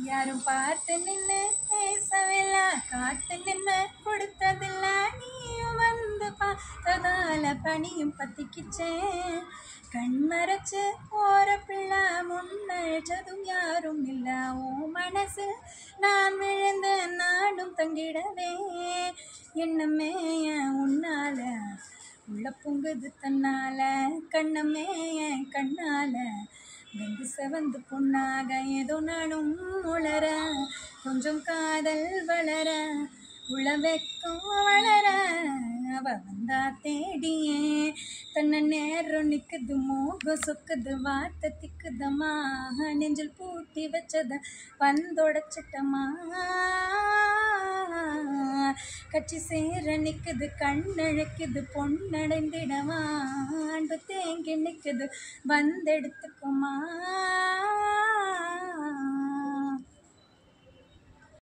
யாரும் பார்த்து நின்று பேசவில்லை, காத்து நின்று கொடுத்ததில்ல, நீயும் வந்து பார்த்ததால பனியும் பத்திக்கிச்சேன். கண் மறைச்சு போற பிள்ளை முன்னழைச்சதும் யாரும் இல்ல, ஓ மனசு நான் விழுந்த நாடும் தங்கிடவே. என்னமே உன்னால உள்ள பொங்குது தன்னால, கண்ணமே கண்ணால வெந்து செவந்து பொண்ணாக ஏதோ நானும் உளர, கொஞ்சம் காதல் வளர, உள வெக்கம் வளர, அவ வந்தா தேடியே. தன்னை நேரம் நிற்குது, மோகம் சொக்குது, வார்த்தை திக்குதம்மா, நெஞ்சில் பூட்டி வச்சத வந்தொடச்சிட்டமா. கட்சி சேர நிற்குது, கண்ணழைக்குது, பொன்னடைந்திடவா, அன்பு தேங்கி நிற்குது, வந்தெடுத்துக்குமா.